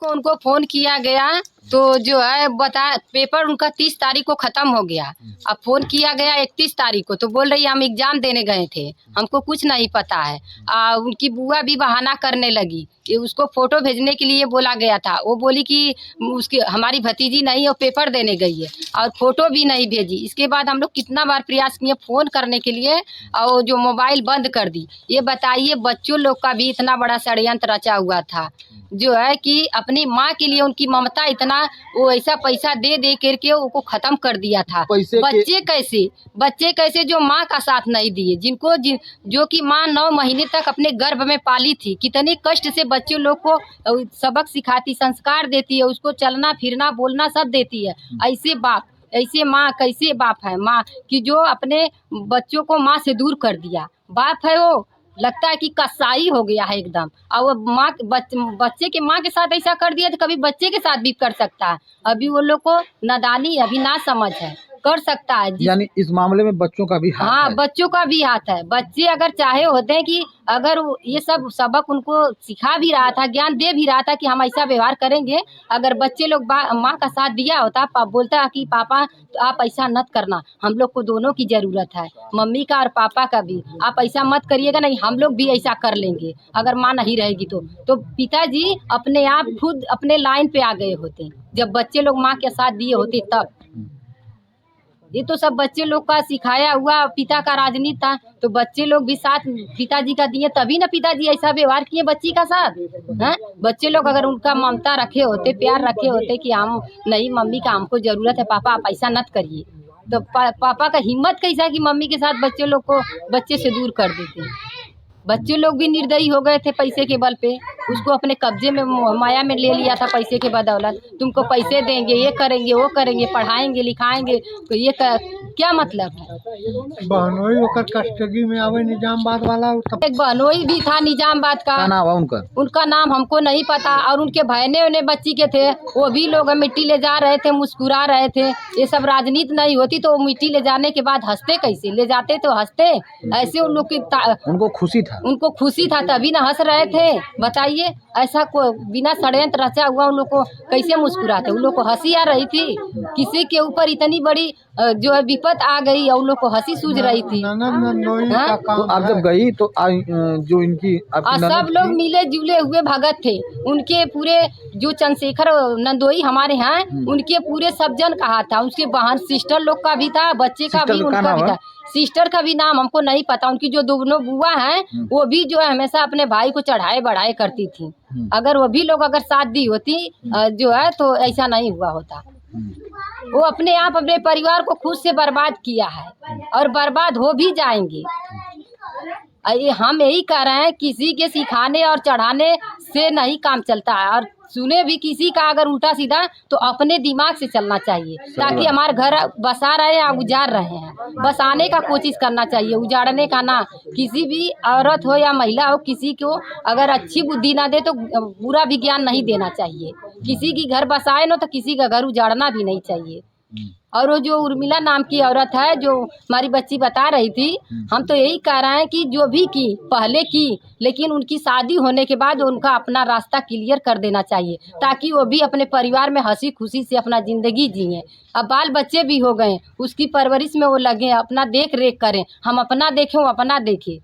को उनको फोन किया गया तो जो है पेपर उनका 30 तारीख को ख़त्म हो गया। अब फ़ोन किया गया 31 तारीख को, तो बोल रही हम एग्ज़ाम देने गए थे, हमको कुछ नहीं पता है। उनकी बुआ भी बहाना करने लगी कि उसको फ़ोटो भेजने के लिए बोला गया था। वो बोली कि उसकी हमारी भतीजी नहीं, वो पेपर देने गई है और फ़ोटो भी नहीं भेजी। इसके बाद हम लोग कितना बार प्रयास किए फ़ोन करने के लिए और जो मोबाइल बंद कर दी। ये बताइए बच्चों लोग का भी इतना बड़ा षड्यंत्र रचा हुआ था जो है कि अपनी माँ के लिए उनकी ममता इतना, वो ऐसा पैसा दे दे करके उनको ख़त्म कर दिया था। बच्चे कैसे जो माँ का साथ नहीं दिए, जो कि माँ 9 महीने तक अपने गर्भ में पाली थी, कितने कष्ट से बच्चों लोग को सबक सिखाती, संस्कार देती है, उसको चलना फिरना बोलना सब देती है। ऐसे माँ कैसे बाप है माँ कि जो अपने बच्चों को माँ से दूर कर दिया। बाप है वो, लगता है कि कसाई हो गया है एकदम। और वो माँ बच्चे के माँ के साथ ऐसा कर दिया तो कभी बच्चे के साथ भी कर सकता है। अभी वो लोग को नादानी, अभी ना समझ है, कर सकता है। यानी इस मामले में बच्चों का भी हाथ हाँ, है। बच्चों का भी हाथ है। बच्चे अगर चाहे होते हैं कि अगर ये सब सबक उनको सिखा भी रहा था, ज्ञान दे भी रहा था कि हम ऐसा व्यवहार करेंगे, अगर बच्चे लोग माँ का साथ दिया होता, बोलता कि पापा आप ऐसा मत करना, हम लोग को दोनों की ज़रूरत है, मम्मी का और पापा का भी, आप ऐसा मत करिएगा, नहीं हम लोग भी ऐसा कर लेंगे अगर माँ नहीं रहेगी तो पिताजी अपने आप खुद अपने लाइन पे आ गए होते जब बच्चे लोग माँ के साथ दिए होते तब। ये तो सब बच्चे लोग का सिखाया हुआ पिता का राजनीति था, तो बच्चे लोग भी साथ पिताजी का दिए, तभी ना पिताजी ऐसा व्यवहार किए बच्ची का साथ। हैं, बच्चे लोग अगर उनका ममता रखे होते, प्यार रखे होते कि हम नहीं, मम्मी का हमको जरूरत है, पापा आप ऐसा मत करिए, तो पापा का हिम्मत कैसा कि मम्मी के साथ बच्चे लोग को बच्चे से दूर कर देते। बच्चे लोग भी निर्दयी हो गए थे पैसे के बल पे, उसको अपने कब्जे में माया में ले लिया था पैसे के बदौलत। तुमको पैसे देंगे, ये करेंगे वो करेंगे, पढ़ाएंगे लिखाएंगे, तो ये क्या मतलब है। बहनोई होकर कस्टडी में आवे निजामबाद वाला। एक बहनोई भी था निजामबाद का। क्या नाम है उनका? उनका नाम हमको नहीं पता। और उनके बहने बच्ची के थे, वो भी लोग मिट्टी ले जा रहे थे, मुस्कुरा रहे थे। ये सब राजनीति नहीं होती तो मिट्टी ले जाने के बाद हंसते कैसे? ले जाते तो हंसते ऐसे। उन लोग की उनको खुशी था तभी ना हंस रहे थे। बताइए ऐसा को बिना षड्यंत्र रचा हुआ उन लोग को कैसे मुस्कुराते? उन लोग को हंसी आ रही थी, किसी के ऊपर इतनी बड़ी जो है विपत आ गई और उन लोग को हंसी सूझ रही थी। तो आप जब गई तो जो इनकी सब लोग मिले जुले हुए भगत थे। उनके पूरे जो चंद्रशेखर नंदोई हमारे हैं, उनके पूरे सब जन कहा था। उसके बहन सिस्टर लोग का भी था, बच्चे का भी, उनका भी था। सिस्टर का भी नाम हमको नहीं पता। उनकी जो दोनों बुआ हैं वो भी जो है हमेशा अपने भाई को चढ़ाए बढ़ाए करती थी। अगर वो भी लोग अगर साथ दी होती जो है तो ऐसा नहीं हुआ होता। वो अपने आप अपने परिवार को खुद से बर्बाद किया है और बर्बाद हो भी जाएंगे। हम यही कह रहे हैं, किसी के सिखाने और चढ़ाने से नहीं काम चलता है। और सुने भी किसी का अगर उल्टा सीधा तो अपने दिमाग से चलना चाहिए, ताकि हमारे घर बसा रहे या उजाड़ रहे हैं, बसाने का कोशिश करना चाहिए, उजाड़ने का ना। किसी भी औरत हो या महिला हो, किसी को अगर अच्छी बुद्धि ना दे तो बुरा भी ज्ञान नहीं देना चाहिए। किसी की घर बसाए ना तो किसी का घर उजाड़ना भी नहीं चाहिए। और वो जो उर्मिला नाम की औरत है जो हमारी बच्ची बता रही थी, हम तो यही कह रहे हैं कि जो भी की पहले की, लेकिन उनकी शादी होने के बाद उनका अपना रास्ता क्लियर कर देना चाहिए, ताकि वो भी अपने परिवार में हंसी खुशी से अपना ज़िंदगी जिए। अब बाल बच्चे भी हो गए, उसकी परवरिश में वो लगे, अपना देख रेख करें। हम अपना देखें, वो अपना देखें।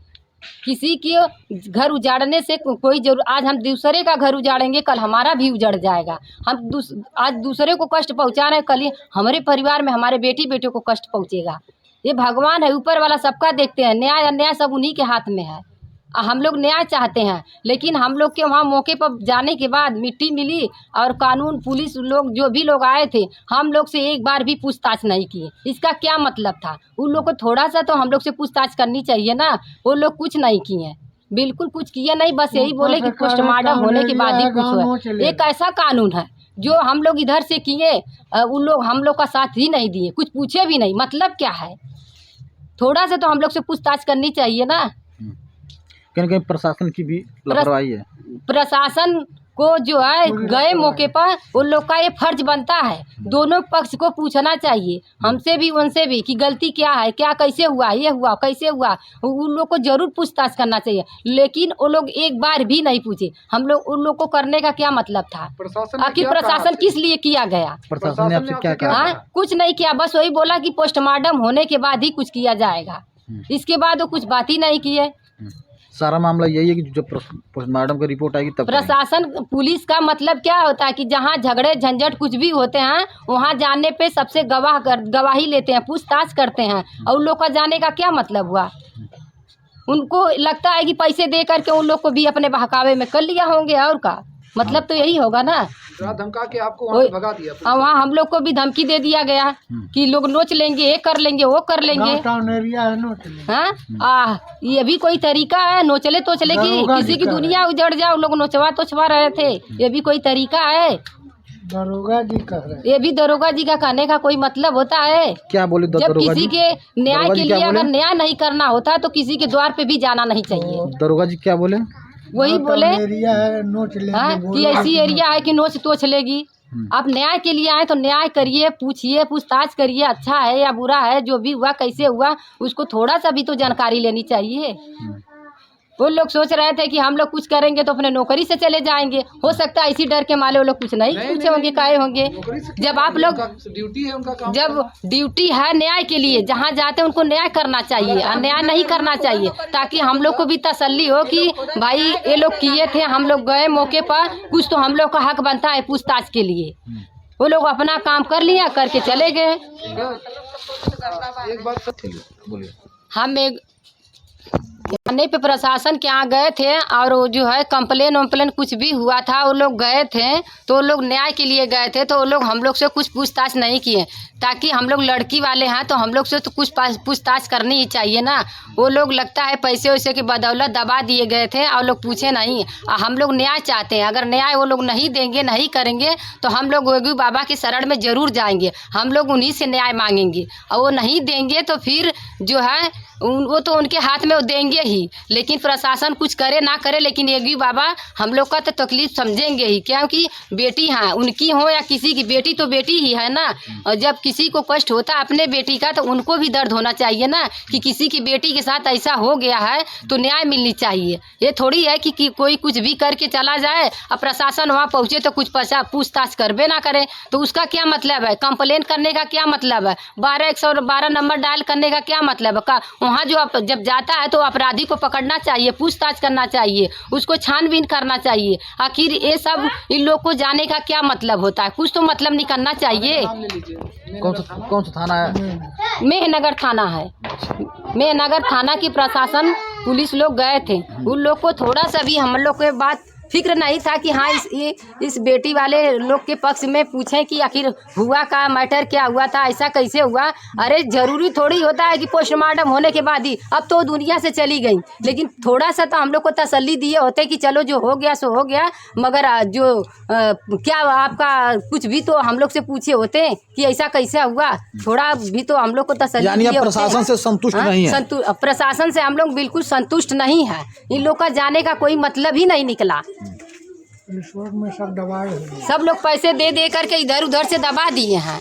किसी के घर उजाड़ने से कोई जरूर, आज हम दूसरे का घर उजाड़ेंगे, कल हमारा भी उजड़ जाएगा। हम आज दूसरे को कष्ट पहुंचा रहे हैं, कल ही हमारे परिवार में हमारे बेटी बेटों को कष्ट पहुंचेगा। ये भगवान है, ऊपर वाला सबका देखते हैं। न्याय अन्याय सब उन्हीं के हाथ में है। हम लोग न्याय चाहते हैं, लेकिन हम लोग के वहाँ मौके पर जाने के बाद मिट्टी मिली और कानून पुलिस लोग जो भी लोग आए थे, हम लोग से एक बार भी पूछताछ नहीं किए। इसका क्या मतलब था? उन लोग को थोड़ा सा तो हम लोग से पूछताछ करनी चाहिए ना। वो लोग कुछ नहीं किए, बिल्कुल कुछ किए नहीं, बस यही बोले कि पोस्टमार्टम होने के बाद ही कुछ हुआ। एक ऐसा कानून है जो हम लोग इधर से किए, उन लोग हम लोग का साथ ही नहीं दिए, कुछ पूछे भी नहीं। मतलब क्या है? थोड़ा सा तो हम लोग से पूछताछ करनी चाहिए ना। कहीं प्रशासन की भी लापरवाही है। प्रशासन को जो है गए मौके पर उन लोग का ये फर्ज बनता है, दोनों पक्ष को पूछना चाहिए, हमसे भी उनसे भी, कि गलती क्या है, क्या कैसे हुआ, ये हुआ कैसे हुआ, उन लोग को जरूर पूछताछ करना चाहिए। लेकिन वो लोग एक बार भी नहीं पूछे। हम लोग उन लोग को करने का क्या मतलब था? आखिर प्रशासन किस लिए किया गया? प्रशासन ने आपसे क्या कहा? कुछ नहीं किया, बस वही बोला कि पोस्टमार्टम होने के बाद ही कुछ किया जाएगा। इसके बाद वो कुछ बात ही नहीं किए। सारा मामला यही है कि जब पोस्टमार्टम की रिपोर्ट आएगी तब प्रशासन पुलिस का मतलब क्या होता है कि जहाँ झगड़े झंझट कुछ भी होते हैं वहाँ जाने पे सबसे गवाही लेते हैं, पूछताछ करते हैं। और उन लोग का जाने का क्या मतलब हुआ? उनको लगता है कि पैसे दे करके उन लोग को भी अपने बहकावे में कर लिया होंगे, और का मतलब तो यही होगा ना। धमका के आपको वहाँ से भगा दिया। वहाँ हम लोग को भी धमकी दे दिया गया कि लोग नोच लेंगे, ये कर लेंगे, वो कर लेंगे। हाँ, ये भी कोई तरीका है? नोचले तो चलेगी, किसी की दुनिया उजड़ जाओ, लोग नोचवा रहे थे, ये भी कोई तरीका है? दरोगा जी कह रहे हैं। ये भी दरोगा जी का कहने का कोई मतलब होता है? क्या बोले जब किसी के न्याय के लिए अगर न्याय नहीं करना होता तो किसी के द्वार पे भी जाना नहीं चाहिए। दरोगा जी क्या बोले? वही बोले एरिया है, नोच लेंगे, कि ऐसी एरिया है कि नोच तोच लेगी। आप न्याय के लिए आए तो न्याय करिए, पूछिए, पूछताछ करिए, अच्छा है या बुरा है, जो भी हुआ कैसे हुआ उसको थोड़ा सा भी तो जानकारी लेनी चाहिए। वो लोग सोच रहे थे कि हम लोग कुछ करेंगे तो अपने नौकरी से चले जाएंगे। हो सकता है इसी डर के माले वो लोग कुछ नहीं पूछे होंगे, काहे होंगे। जब आप लोग ड्यूटी है उनका काम, जब ड्यूटी है न्याय के लिए, जहाँ जाते हैं उनको न्याय करना चाहिए, अन्याय नहीं करना चाहिए, ताकि हम लोग को भी तसल्ली हो कि भाई ये लोग किए थे, हम लोग गए मौके पर, कुछ तो हम लोग का हक बनता है पूछताछ के लिए। वो लोग अपना काम कर लिया, करके चले गए। एक बात बोलिए। हम एक थाने पे प्रशासन के यहाँ गए थे और वो जो है कंप्लेन वम्प्लेन कुछ भी हुआ था, वो लोग गए थे तो वो लोग न्याय के लिए गए थे, तो वो लोग हम लोग से कुछ पूछताछ नहीं किए, ताकि हम लोग लड़की वाले हैं तो हम लोग से तो कुछ पूछताछ करनी ही चाहिए ना। वो लोग लगता है पैसे वैसे की बदौलत दबा दिए गए थे और लोग पूछे नहीं। हम लोग न्याय चाहते हैं, अगर न्याय वो लोग नहीं देंगे, नहीं करेंगे तो हम लोग योगी बाबा के शरण में ज़रूर जाएंगे, हम लोग उन्हीं से न्याय मांगेंगे। और वो नहीं देंगे तो फिर जो है वो तो उनके हाथ में वो देंगे ही, लेकिन प्रशासन कुछ करे ना करे, लेकिन योगी बाबा हम लोग का तो तकलीफ समझेंगे ही, क्योंकि बेटी हैं उनकी हो या किसी की, बेटी तो बेटी ही है ना। और जब किसी को कष्ट होता है अपने बेटी का तो उनको भी दर्द होना चाहिए ना, कि किसी की बेटी के साथ ऐसा हो गया है तो न्याय मिलनी चाहिए। ये थोड़ी है कि कोई कुछ भी करके चला जाए और प्रशासन वहाँ पहुँचे तो कुछ पूछताछ करबे ना करे, तो उसका क्या मतलब है? कंप्लेन करने का क्या मतलब है? 112 नंबर डायल करने का क्या मतलब है? वहाँ जो जब जाता है तो अपराधी को पकड़ना चाहिए, पूछताछ करना चाहिए, उसको छानबीन करना चाहिए। आखिर ये सब इन लोग को जाने का क्या मतलब होता है? कुछ तो मतलब निकलना चाहिए। कौन सा थाना है? मेहनगर थाना है। मेहनगर थाना की प्रशासन पुलिस लोग गए थे, उन लोग को थोड़ा सा भी हम लोग के बात फिक्र नहीं था कि हाँ इस बेटी वाले लोग के पक्ष में पूछें कि आखिर हुआ का, मैटर क्या हुआ था, ऐसा कैसे हुआ। अरे जरूरी थोड़ी होता है कि पोस्टमार्टम होने के बाद ही, अब तो दुनिया से चली गई, लेकिन थोड़ा सा तो हम लोग को तसल्ली दिए होते कि चलो जो हो गया सो हो गया, मगर जो क्या आपका कुछ भी तो हम लोग से पूछे होते कि ऐसा कैसा हुआ, थोड़ा भी तो हम लोग को तसल्ली दिए। प्रशासन से संतुष्ट नहीं है? प्रशासन से हम लोग बिल्कुल संतुष्ट नहीं है। इन लोग का जाने का कोई मतलब ही नहीं निकला। रिश्वत में सब दबाए हुए हैं। सब लोग पैसे दे दे करके इधर उधर से दबा दिए हैं।